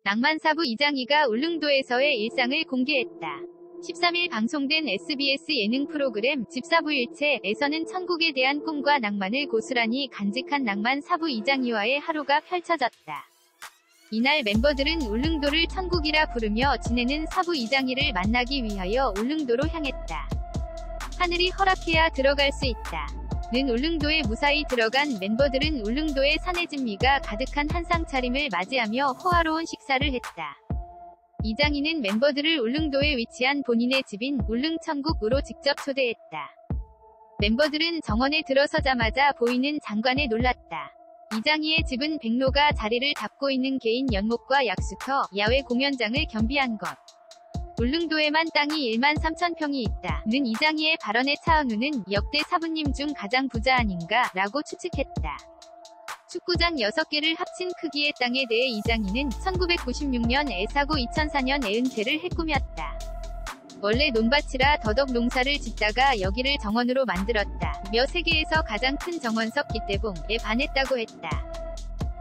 낭만사부 이장희가 울릉도에서의 일상을 공개했다. 13일 방송된 SBS 예능 프로그램 집사부일체에서는 천국에 대한 꿈과 낭만을 고스란히 간직한 낭만사부 이장희와의 하루가 펼쳐졌다. 이날 멤버들은 울릉도를 천국이라 부르며 지내는 사부 이장희를 만나기 위하여 울릉도로 향했다. 하늘이 허락해야 들어갈 수 있다. 는 울릉도에 무사히 들어간 멤버들은 울릉도의 산해진미가 가득한 한상 차림을 맞이하며 호화로운 식사를 했다. 이장희는 멤버들을 울릉도에 위치한 본인의 집인 울릉천국으로 직접 초대했다. 멤버들은 정원에 들어서자마자 보이는 장관에 놀랐다. 이장희의 집은 백로가 자리를 잡고 있는 개인 연못과 약수터, 야외 공연장을 겸비한 것. 울릉도에만 땅이 13,000평이 있다. 는 이장희의 발언에 차은우는 역대 사부님 중 가장 부자 아닌가 라고 추측했다. 축구장 6개를 합친 크기의 땅에 대해 이장희는 1996년 애 사고 2004년에 은퇴를 해꾸몄다. 원래 논밭이라 더덕 농사를 짓다가 여기를 정원으로 만들었다. 며 세계에서 가장 큰 정원석 기대봉에 반했다고 했다.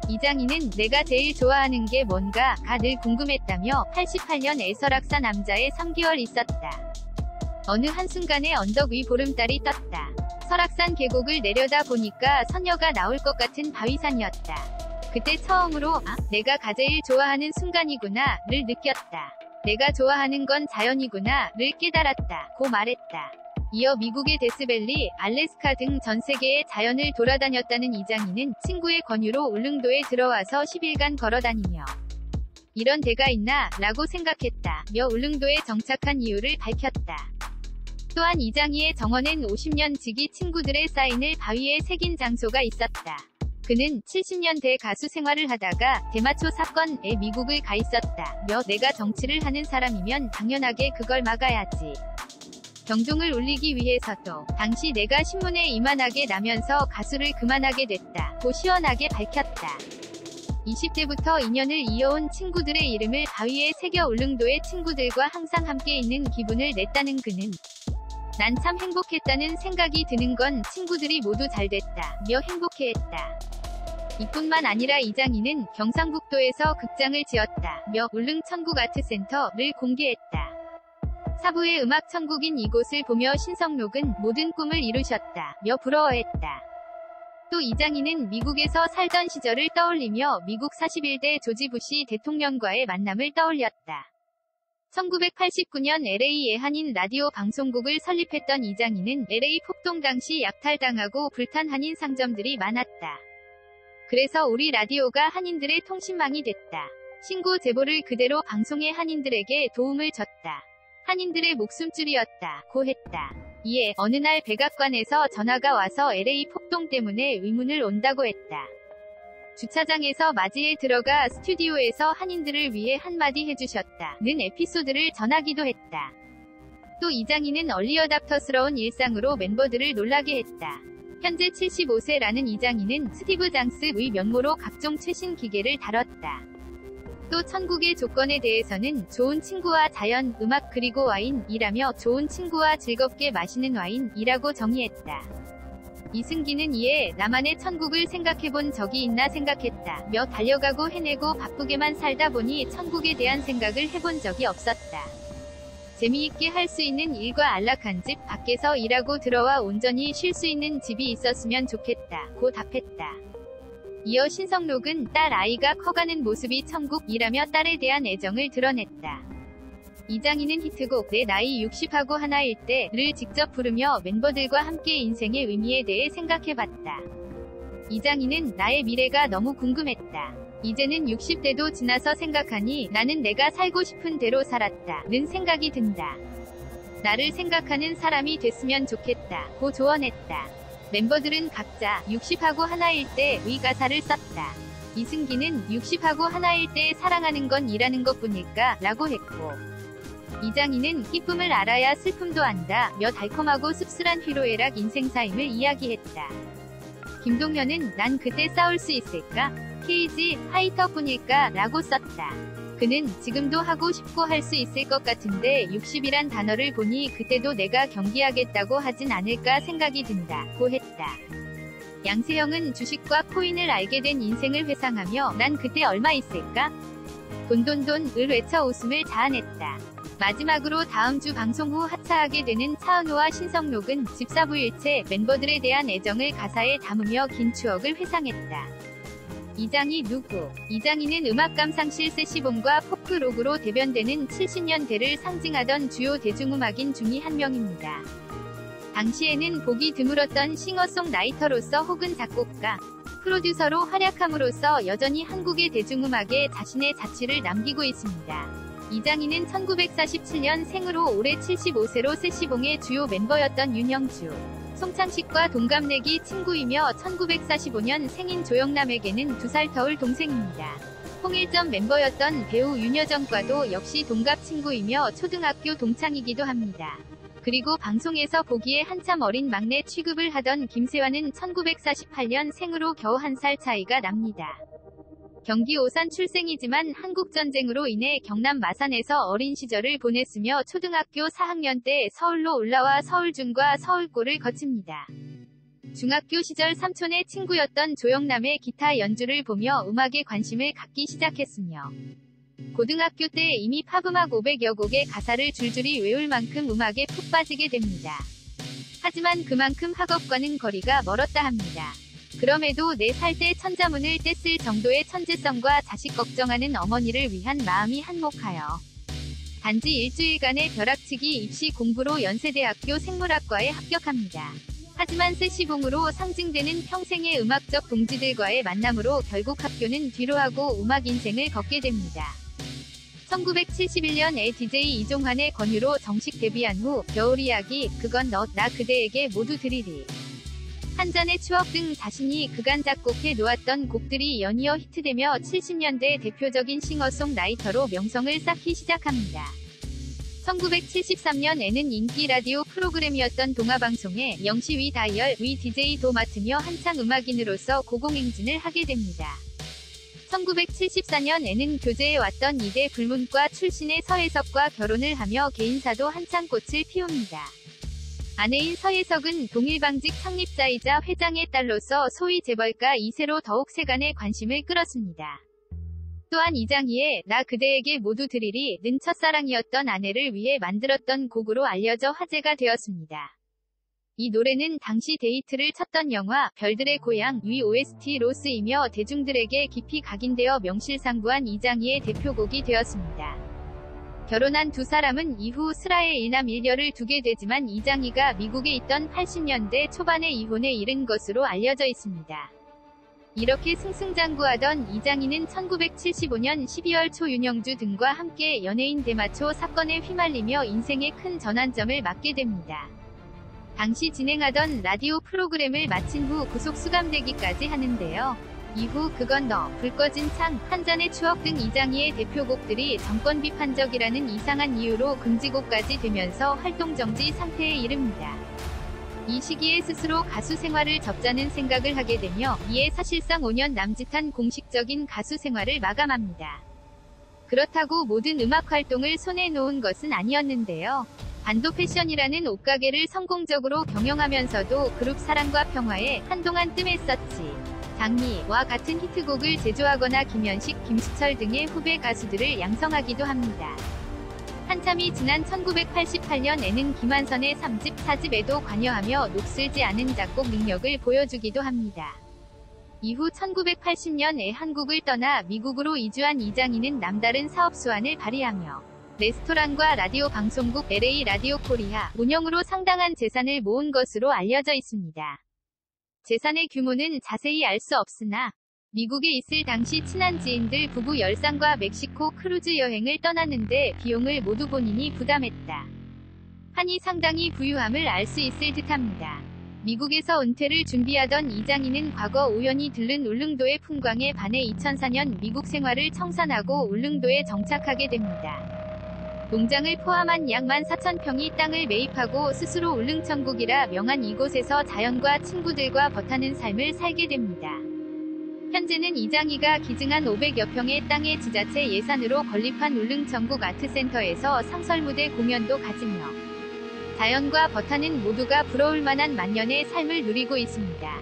이장희는 내가 제일 좋아하는 게 뭔가가 늘 궁금했다며 88년에 설악산 남자에 3개월 있었다. 어느 한순간에 언덕 위 보름달이 떴다. 설악산 계곡을 내려다 보니까 선녀가 나올 것 같은 바위산이었다. 그때 처음으로 내가 제일 좋아하는 순간이구나를 느꼈다. 내가 좋아하는 건 자연이구나를 깨달았다. 고 말했다. 이어 미국의 데스밸리, 알래스카 등 전 세계의 자연을 돌아다녔다는 이장희는 친구의 권유로 울릉도에 들어와서 10일간 걸어다니며 이런 데가 있나? 라고 생각했다. 며 울릉도에 정착한 이유를 밝혔다. 또한 이장희의 정원엔 50년 지기 친구들의 사인을 바위에 새긴 장소가 있었다. 그는 70년대 가수 생활을 하다가 대마초 사건에 미국을 가 있었다. 며 내가 정치를 하는 사람이면 당연하게 그걸 막아야지. 경종을 울리기 위해서도 당시 내가 신문에 이만하게 나면서 가수를 그만하게 됐다. 고 시원하게 밝혔다. 20대부터 인연을 이어온 친구들의 이름을 바위에 새겨 울릉도의 친구들과 항상 함께 있는 기분을 냈다는 그는 난 참 행복했다는 생각이 드는 건 친구들이 모두 잘 됐다. 며 행복해했다. 이뿐만 아니라 이장희는 경상북도에서 극장을 지었다. 며 울릉천국아트센터를 공개했다. 사부의 음악 천국인 이곳을 보며 신성록은 모든 꿈을 이루셨다. 며 부러워했다. 또 이장희는 미국에서 살던 시절을 떠올리며 미국 41대 조지 부시 대통령과의 만남을 떠올렸다. 1989년 LA 예한인 라디오 방송국을 설립했던 이장희는 LA 폭동 당시 약탈당하고 불탄 한인 상점들이 많았다. 그래서 우리 라디오가 한인들의 통신망이 됐다. 신고 제보를 그대로 방송해 한인들에게 도움을 줬다. 한인들의 목숨줄이었다. 고 했다. 이에 어느 날 백악관에서 전화가 와서 LA 폭동 때문에 의문을 온다고 했다. 주차장에서 맞이해 들어가 스튜디오에서 한인들을 위해 한마디 해주셨다. 는 에피소드를 전하기도 했다. 또 이장희는 얼리어답터스러운 일상으로 멤버들을 놀라게 했다. 현재 75세라는 이장희는 스티브 장스의 면모로 각종 최신 기계를 다뤘다. 또 천국의 조건에 대해서는 좋은 친구와 자연, 음악 그리고 와인이라며 좋은 친구와 즐겁게 마시는 와인이라고 정의했다. 이승기는 이에 나만의 천국을 생각해본 적이 있나 생각했다. 며 달려가고 해내고 바쁘게만 살다 보니 천국에 대한 생각을 해본 적이 없었다. 재미있게 할 수 있는 일과 안락한 집, 밖에서 일하고 들어와 온전히 쉴 수 있는 집이 있었으면 좋겠다. 고 답했다. 이어 신성록은 딸 아이가 커가는 모습이 천국이라며 딸에 대한 애정을 드러냈다. 이장희는 히트곡 내 나이 60하고 하나일 때를 직접 부르며 멤버들과 함께 인생의 의미에 대해 생각해봤다. 이장희는 나의 미래가 너무 궁금했다. 이제는 60대도 지나서 생각하니 나는 내가 살고 싶은 대로 살았다. 는 생각이 든다. 나를 생각하는 사람이 됐으면 좋겠다. 고 조언했다. 멤버들은 각자 60하고 하나일 때의 가사를 썼다. 이승기는 60하고 하나일 때 사랑하는 건 일하는 것뿐일까? 라고 했고 이장희는 기쁨을 알아야 슬픔도 안다. 며 달콤하고 씁쓸한 희로애락 인생사임을 이야기했다. 김동현은 난 그때 싸울 수 있을까? 케이지 파이터뿐일까? 라고 썼다. 그는 지금도 하고 싶고 할 수 있을 것 같은데 60이란 단어를 보니 그때도 내가 경기하겠다고 하진 않을까 생각이 든다. 고 했다. 양세형은 주식과 코인을 알게 된 인생을 회상하며 난 그때 얼마 있을까? 돈돈돈을 외쳐 웃음을 자아냈다. 마지막으로 다음 주 방송 후 하차하게 되는 차은우와 신성록은 집사부일체 멤버들에 대한 애정을 가사에 담으며 긴 추억을 회상했다. 이장희 누구? 이장희는 음악 감상실 세시봉과 포크록으로 대변되는 70년대를 상징하던 주요 대중음악인 중의 한 명입니다. 당시에는 보기 드물었던 싱어송라이터로서 혹은 작곡가, 프로듀서로 활약함으로써 여전히 한국의 대중음악에 자신의 자취를 남기고 있습니다. 이장희는 1947년 생으로 올해 75세로 세시봉의 주요 멤버였던 윤형주, 송창식과 동갑내기 친구이며 1945년 생인 조영남에게는 2살 터울 동생입니다. 홍일점 멤버였던 배우 윤여정과도 역시 동갑 친구이며 초등학교 동창이기도 합니다. 그리고 방송에서 보기에 한참 어린 막내 취급을 하던 김세환은 1948년 생으로 겨우 1살 차이가 납니다. 경기 오산 출생이지만 한국전쟁으로 인해 경남 마산에서 어린 시절을 보냈으며 초등학교 4학년 때 서울로 올라와 서울중과 서울고를 거칩니다. 중학교 시절 삼촌의 친구였던 조영남의 기타 연주를 보며 음악에 관심을 갖기 시작했으며 고등학교 때 이미 팝음악 500여 곡의 가사를 줄줄이 외울 만큼 음악에 푹 빠지게 됩니다. 하지만 그만큼 학업과는 거리가 멀었다 합니다. 그럼에도 4살 때 천자문을 뗐을 정도의 천재성과 자식 걱정하는 어머니를 위한 마음이 한몫하여 단지 일주일간의 벼락치기 입시 공부로 연세대학교 생물학과에 합격합니다. 하지만 세시봉으로 상징되는 평생의 음악적 동지들과의 만남으로 결국 학교는 뒤로 하고 음악 인생을 걷게 됩니다. 1971년에 DJ 이종환의 권유로 정식 데뷔한 후 겨울이야기, 그건 너, 나 그대에게 모두 드리리, 한잔의 추억 등 자신이 그간 작곡해 놓았던 곡들이 연이어 히트되며 70년대 대표적인 싱어송라이터로 명성을 쌓기 시작합니다. 1973년에는 인기 라디오 프로그램이었던 동아방송에 영시 위 다이얼 위 DJ도 맡으며 한창 음악인으로서 고공행진을 하게 됩니다. 1974년에는 교제해 왔던 이대 불문과 출신의 서혜석과 결혼을 하며 개인사도 한창 꽃을 피웁니다. 아내인 서혜석은 동일방직 창립자이자 회장의 딸로서 소위 재벌가 2세로 더욱 세간의 관심을 끌었습니다. 또한 이장희의 나 그대에게 모두 드리리는 첫사랑이었던 아내를 위해 만들었던 곡으로 알려져 화제가 되었습니다. 이 노래는 당시 데이트를 쳤던 영화 별들의 고향 위 OST로 쓰이며 대중들에게 깊이 각인되어 명실상부한 이장희의 대표곡이 되었습니다. 결혼한 두 사람은 이후 슬하에 일남 일녀를 두게 되지만 이장희가 미국에 있던 80년대 초반에 이혼에 이른 것으로 알려져 있습니다. 이렇게 승승장구하던 이장희는 1975년 12월 초 윤형주 등과 함께 연예인 대마초 사건에 휘말리며 인생의 큰 전환점을 맞게 됩니다. 당시 진행하던 라디오 프로그램을 마친 후 구속 수감되기까지 하는데요. 이후 그건 너, 불 꺼진 창, 한잔의 추억 등 이장희의 대표곡들이 정권 비판적이라는 이상한 이유로 금지곡까지 되면서 활동정지 상태에 이릅니다. 이 시기에 스스로 가수 생활을 접자는 생각을 하게 되며 이에 사실상 5년 남짓한 공식적인 가수 생활을 마감합니다. 그렇다고 모든 음악 활동을 손에 놓은 것은 아니었는데요. 반도 패션이라는 옷가게를 성공적으로 경영하면서도 그룹 사랑과 평화에 한동안 뜸했었지. 장미와 같은 히트곡을 제조하거나 김현식, 김수철 등의 후배 가수들을 양성하기도 합니다. 한참이 지난 1988년에는 김한선의 3집, 4집에도 관여하며 녹슬지 않은 작곡 능력을 보여주기도 합니다. 이후 1980년에 한국을 떠나 미국으로 이주한 이장희는 남다른 사업 수완을 발휘하며 레스토랑과 라디오 방송국 LA 라디오 코리아 운영으로 상당한 재산을 모은 것으로 알려져 있습니다. 재산의 규모는 자세히 알 수 없으나 미국에 있을 당시 친한 지인들 부부 열상과 멕시코 크루즈 여행을 떠났는데 비용을 모두 본인이 부담했다 하니 상당히 부유함을 알 수 있을 듯합니다. 미국에서 은퇴를 준비하던 이장희는 과거 우연히 들른 울릉도의 풍광에 반해 2004년 미국 생활을 청산하고 울릉도에 정착하게 됩니다. 농장을 포함한 약 14,000평의 땅을 매입하고 스스로 울릉천국이라 명한 이곳에서 자연과 친구들과 버타는 삶을 살게 됩니다. 현재는 이장희가 기증한 500여 평의 땅의 지자체 예산으로 건립한 울릉천국 아트센터에서 상설무대 공연도 가지며 자연과 버타는 모두가 부러울 만한 만년의 삶을 누리고 있습니다.